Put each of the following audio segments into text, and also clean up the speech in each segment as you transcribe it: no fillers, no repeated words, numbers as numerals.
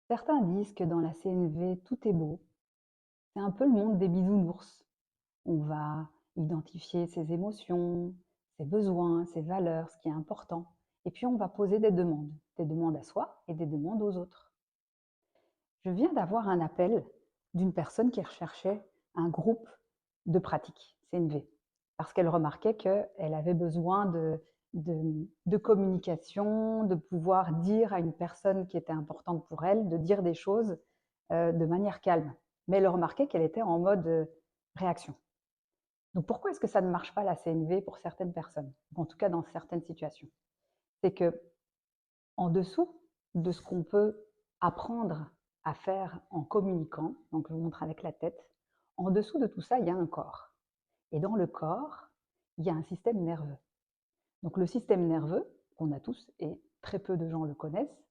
Certains disent que dans la CNV, tout est beau. C'est un peu le monde des bisounours. On va identifier ses émotions, ses besoins, ses valeurs, ce qui est important. Et puis on va poser des demandes à soi et des demandes aux autres. Je viens d'avoir un appel d'une personne qui recherchait un groupe de pratique CNV, parce qu'elle remarquait qu'elle avait besoin de communication, de pouvoir dire à une personne qui était importante pour elle, de dire des choses de manière calme. Mais elle remarquait qu'elle était en mode réaction. Donc pourquoi est-ce que ça ne marche pas la CNV pour certaines personnes, en tout cas dans certaines situations? C'est que en dessous de ce qu'on peut apprendre à faire en communiquant, donc je vous montre avec la tête, en dessous de tout ça, il y a un corps. Et dans le corps, il y a un système nerveux. Donc le système nerveux, qu'on a tous, et très peu de gens le connaissent,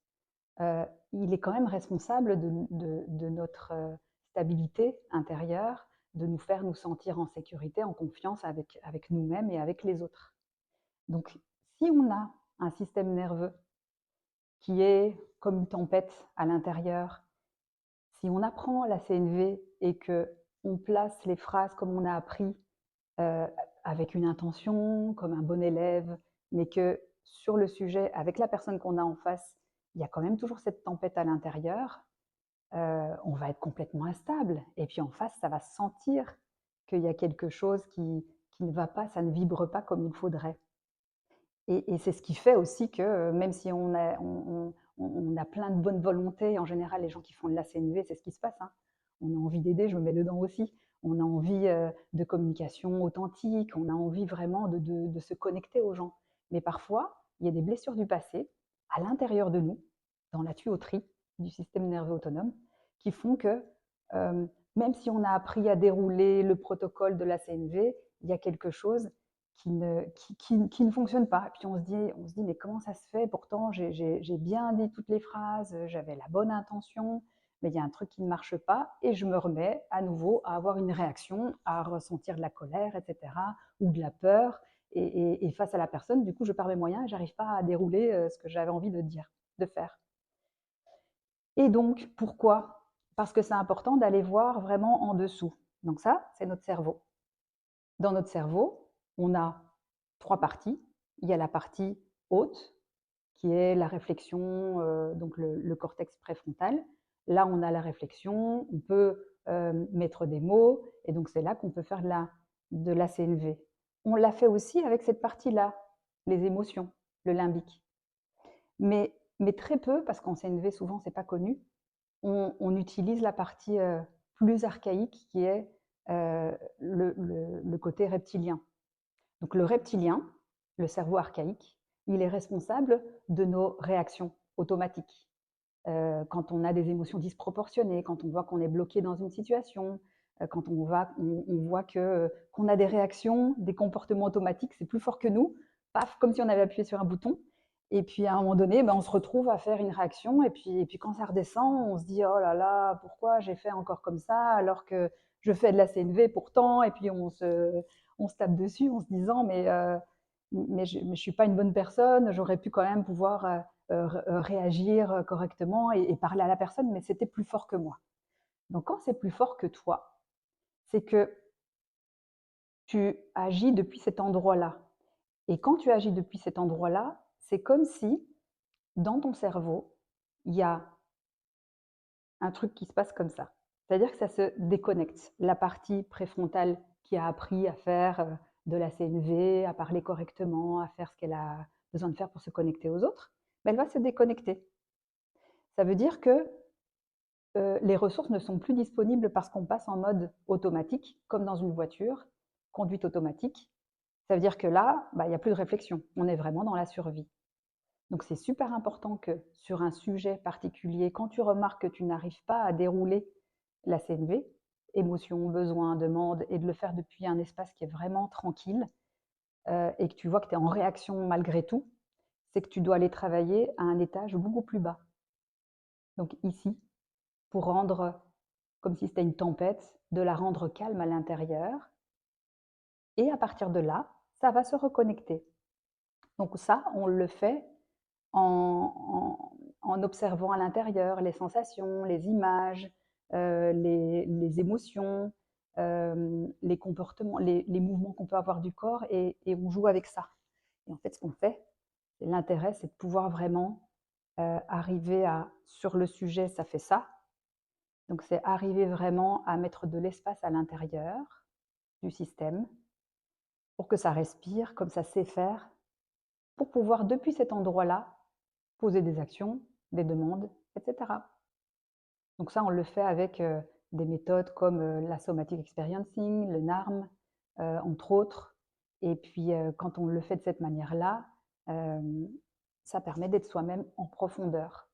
il est quand même responsable de notre stabilité intérieure, de nous faire nous sentir en sécurité, en confiance avec nous-mêmes et avec les autres. Donc si on a un système nerveux qui est comme une tempête à l'intérieur, si on apprend la CNV et que on place les phrases comme on a appris euh, avec une intention, comme un bon élève, mais que sur le sujet, avec la personne qu'on a en face, il y a quand même toujours cette tempête à l'intérieur, on va être complètement instable. Et puis en face, ça va sentir qu'il y a quelque chose qui ne va pas, ça ne vibre pas comme il faudrait. Et c'est ce qui fait aussi que même si on a plein de bonne volonté, en général, les gens qui font de la CNV, c'est ce qui se passe. Hein. On a envie d'aider, je me mets dedans aussi. On a envie de communication authentique, on a envie vraiment de se connecter aux gens. Mais parfois, il y a des blessures du passé à l'intérieur de nous, dans la tuyauterie du système nerveux autonome, qui font que même si on a appris à dérouler le protocole de la CNV, il y a quelque chose qui ne fonctionne pas. Et puis on se dit, mais comment ça se fait? Pourtant, j'ai bien dit toutes les phrases, j'avais la bonne intention, mais il y a un truc qui ne marche pas, et je me remets à nouveau à avoir une réaction, à ressentir de la colère, etc., ou de la peur, et face à la personne, du coup, je perds mes moyens et j'arrive pas à dérouler ce que j'avais envie de dire, de faire. Et donc, pourquoi? Parce que c'est important d'aller voir vraiment en dessous. Donc ça, c'est notre cerveau. Dans notre cerveau, on a trois parties. Il y a la partie haute, qui est la réflexion, donc le cortex préfrontal. Là, on a la réflexion, on peut mettre des mots, et donc c'est là qu'on peut faire de la CNV. On l'a fait aussi avec cette partie-là, les émotions, le limbique. Mais très peu, parce qu'en CNV, souvent, c'est pas connu, on utilise la partie plus archaïque qui est le côté reptilien. Donc le reptilien, le cerveau archaïque, il est responsable de nos réactions automatiques. Quand on a des émotions disproportionnées, quand on voit qu'on est bloqué dans une situation, quand on voit qu'on a des réactions, des comportements automatiques, c'est plus fort que nous, paf, comme si on avait appuyé sur un bouton. Et puis à un moment donné, on se retrouve à faire une réaction, et puis quand ça redescend, on se dit oh là là, pourquoi j'ai fait encore comme ça alors que je fais de la CNV pourtant, et puis on se tape dessus en se disant mais je ne suis pas une bonne personne, j'aurais pu quand même pouvoir réagir correctement et parler à la personne, mais c'était plus fort que moi. Donc quand c'est plus fort que toi, c'est que tu agis depuis cet endroit-là. Et quand tu agis depuis cet endroit-là, c'est comme si dans ton cerveau, il y a un truc qui se passe comme ça. C'est-à-dire que ça se déconnecte. La partie préfrontale qui a appris à faire de la CNV, à parler correctement, à faire ce qu'elle a besoin de faire pour se connecter aux autres, elle va se déconnecter. Ça veut dire que les ressources ne sont plus disponibles parce qu'on passe en mode automatique, comme dans une voiture, conduite automatique. Ça veut dire que là, il n'y a plus de réflexion. On est vraiment dans la survie. Donc c'est super important que sur un sujet particulier, quand tu remarques que tu n'arrives pas à dérouler la CNV, émotion, besoin, demande, et de le faire depuis un espace qui est vraiment tranquille, et que tu vois que tu es en réaction malgré tout, c'est que tu dois aller travailler à un étage beaucoup plus bas. Donc ici, pour rendre, comme si c'était une tempête, de la rendre calme à l'intérieur. Et à partir de là, ça va se reconnecter. Donc ça, on le fait en, en observant à l'intérieur les sensations, les images, les émotions, les comportements, les mouvements qu'on peut avoir du corps et on joue avec ça. Et en fait, ce qu'on fait, l'intérêt, c'est de pouvoir vraiment arriver à, sur le sujet, ça fait ça. Donc, c'est arriver vraiment à mettre de l'espace à l'intérieur du système pour que ça respire comme ça sait faire, pour pouvoir, depuis cet endroit-là, poser des actions, des demandes, etc. Donc ça, on le fait avec des méthodes comme la somatic experiencing, le NARM, entre autres. Et puis, quand on le fait de cette manière-là, ça permet d'être soi-même en profondeur.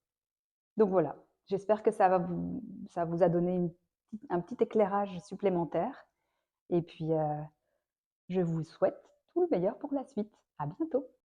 Donc voilà, j'espère que ça vous a donné un petit éclairage supplémentaire. Et puis, je vous souhaite tout le meilleur pour la suite. À bientôt.